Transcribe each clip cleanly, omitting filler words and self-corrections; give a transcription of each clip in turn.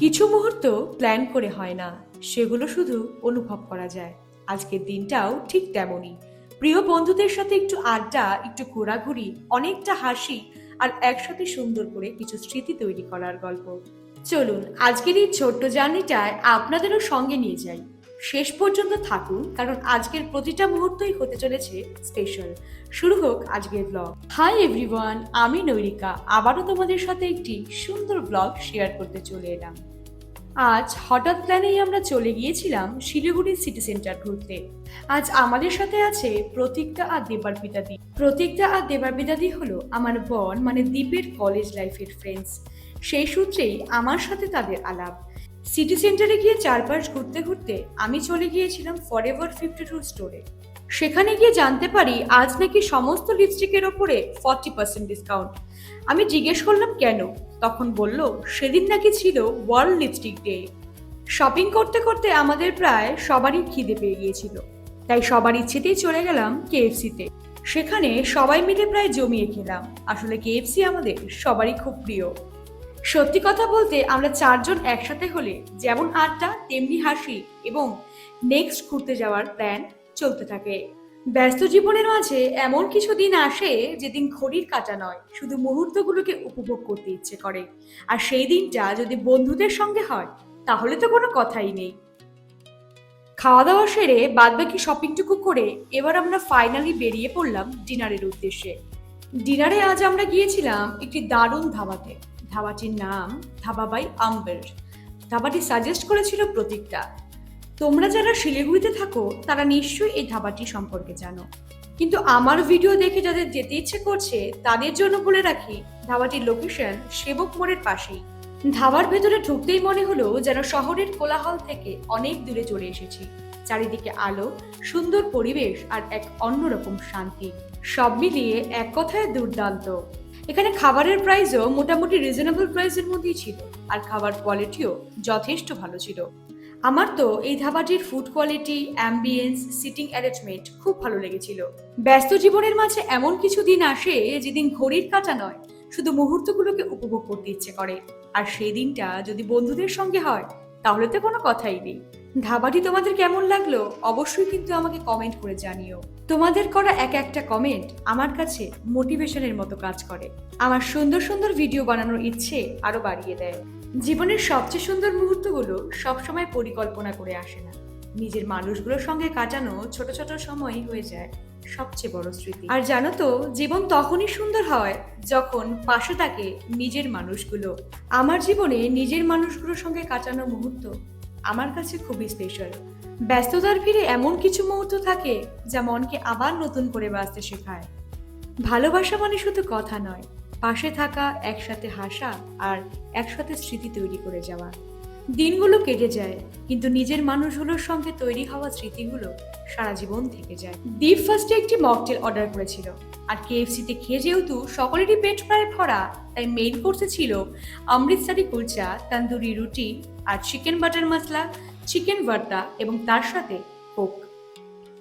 কিছু মুহূর্ত প্ল্যান করে হয় না, সেগুলো শুধু অনুভব করা যায়। আজকের দিনটাও ঠিক তেমনই। প্রিয় বন্ধুদের সাথে একটু আড্ডা, একটু ঘোরাঘুরি, অনেকটা হাসি আর একসাথে সুন্দর করে কিছু স্মৃতি তৈরি করার গল্প। চলুন আজকের এই ছোট্ট জার্নিটায় আপনাদেরও সঙ্গে নিয়ে যাই। শেষ পর্যন্ত থাকুন, কারণ আজকের প্রতিটা মুহূর্তই হতে চলেছে স্পেশাল। শুরু হোক আজকের ব্লগ। হাই এভরিওয়ান, আমি নৈরিকা আবারও তোমাদের সাথে একটি সুন্দর ব্লগ শেয়ার করতে চলে এলাম। আজ হঠাৎ প্ল্যানেই আমরা চলে গিয়েছিলাম শিলিগুড়ির সিটি সেন্টার ঘুরতে। আজ আমাদের সাথে আছে প্রতীকদা আর দেবার্পিতা দি। প্রতীকদা আর দেবার্পিতা দি হলো আমার বোন, মানে দীপের কলেজ লাইফের ফ্রেন্ডস। সেই সূত্রেই আমার সাথে তাদের আলাপ। সিটি সেন্টারে গিয়ে চারপাশ ঘুরতে ঘুরতে আমি চলে গিয়েছিলাম ফরএভার 52 স্টোরে। সেখানে গিয়ে জানতে পারি আজ নাকি সমস্ত লিপস্টিকের ওপরে 40% ডিসকাউন্ট। আমি জিজ্ঞেস করলাম কেন, তখন বলল সেদিন নাকি ছিল ওয়ার্ল্ড লিপস্টিক ডে। শপিং করতে করতে আমাদের প্রায় সবারই খিদে পেয়ে গিয়েছিল, তাই সবার ইচ্ছেতেই চলে গেলাম কেএফসিতে। সেখানে সবাই মিলে প্রায় জমিয়ে খেলাম। আসলে কেএফসি আমাদের সবারই খুব প্রিয়। সত্যি কথা বলতে আমরা চারজন একসাথে হলে যেমন আড্ডা তেমনি হাসি এবং নেক্সট ঘুরতে যাওয়ার প্ল্যান চলতে থাকে। ব্যস্ত জীবনের মাঝে এমন কিছু দিন আসে যেদিন ঘড়ির কাঁটা নয়, শুধু মুহূর্তগুলোকে উপভোগ করতে ইচ্ছে করে। আর সেই দিনটা যদি বন্ধুদের সঙ্গে হয় তাহলে তো কোনো কথাই নেই। খাওয়া দাওয়া সেরে বাদবাকি শপিংটুকু করে এবার আমরা ফাইনালি বেরিয়ে পড়লাম ডিনারের উদ্দেশ্যে। ডিনারে আজ আমরা গিয়েছিলাম একটি দারুণ ধাবাতে। ধাবাটির নাম ধাবা বাই আম্বের। ধাবাটি সাজেস্ট করেছিল প্রতীকটা। তোমরা যারা শিলিগুড়িতে থাকো তারা নিশ্চয়ই এই ধাবাটি সম্পর্কে জানো, কিন্তু আমার ভিডিও দেখে যাদের যেতে ইচ্ছে করছে তাদের জন্য বলে রাখি, ধাবাটির লোকেশন সেবক মোড়ের পাশেই। ধাবার ভেতরে ঢুকতেই মনে হলো যেন শহরের কোলাহল থেকে অনেক দূরে চলে এসেছি। চারিদিকে আলো, সুন্দর পরিবেশ আর এক অন্যরকম শান্তি, সব মিলিয়ে এক কথায় দুর্দান্ত। এখানে খাবারের প্রাইসও মোটামুটি রিজনেবল প্রাইসের মধ্যেই ছিল, আর খাবার কোয়ালিটিও যথেষ্ট ভালো ছিল। আমার তো এই ধাবাটির food quality, ambience, seating arrangement খুব ভালো লেগেছিল। ব্যস্ত জীবনের মাঝে এমন কিছু দিন আসে যেদিন ঘড়ির কাঁটা নয়, শুধু মুহূর্তগুলোকে উপভোগ করতে ইচ্ছে করে। আর সেই দিনটা যদি বন্ধুদের সঙ্গে হয় তাহলে তো কোনো কথাই নেই। ধাবাটি তোমাদের কেমন লাগলো অবশ্যই কিন্তু আমাকে কমেন্ট করে জানিও। তোমাদের করা এক একটা কমেন্ট আমার কাছে মোটিভেশনের মতো কাজ করে, আমার সুন্দর সুন্দর ভিডিও বানানোর ইচ্ছে আরো বাড়িয়ে দেয়। জীবনের সবচেয়ে সুন্দর মুহূর্তগুলো সবসময় পরিকল্পনা করে আসে না, নিজের মানুষগুলোর সঙ্গে কাটানো ছোট ছোট সময়ই হয়ে যায় সবচেয়ে বড় স্মৃতি। আর জানো তো, জীবন তখনই সুন্দর হয় যখন পাশে থাকে নিজের মানুষগুলো। আমার জীবনে নিজের মানুষগুলোর সঙ্গে কাটানো মুহূর্ত আমার কাছে খুবই স্পেশাল। ব্যস্ততার ভিড়ে এমন কিছু মুহূর্ত থাকে যা মনকে আবার নতুন করে বাঁচতে শেখায়। ভালোবাসা মানে শুধু কথা নয়, পাশে থাকা, একসাথে হাসা আর একসাথে স্মৃতি তৈরি করে যাওয়া। দিনগুলো কেটে যায়, কিন্তু নিজের মানুষগুলোর সঙ্গে তৈরি হওয়া স্মৃতিগুলো সারা জীবন থেকে যায়। দীপ ফার্স্টে একটি মকটেল অর্ডার করেছিল, আর কেএফসিতে খেয়ে যেহেতু সকলেরই পেট প্রায় ভরা, তাই মেইন কোর্সে ছিল অমৃতসরি কুলচা, তন্দুরি রুটি আর চিকেন বাটার মশলা, চিকেন ভর্তা এবং তার সাথে কোক।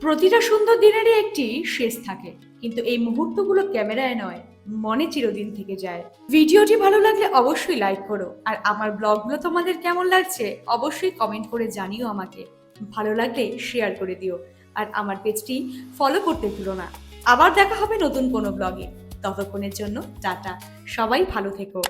প্রতিটা সুন্দর দিনেরই একটি শেষ থাকে, কিন্তু এই মুহূর্তগুলো ক্যামেরায় নয়, মনে চিরদিন থেকে যায়। ভিডিওটি ভালো লাগলে অবশ্যই লাইক করো, আর আমার ব্লগগুলো তোমাদের কেমন লাগছে অবশ্যই কমেন্ট করে জানিও আমাকে। ভালো লাগলে শেয়ার করে দিও, আর আমার পেজটি ফলো করতে ভুলো না। আবার দেখা হবে নতুন কোনো ব্লগে। ততক্ষণের জন্য টাটা, সবাই ভালো থেকো।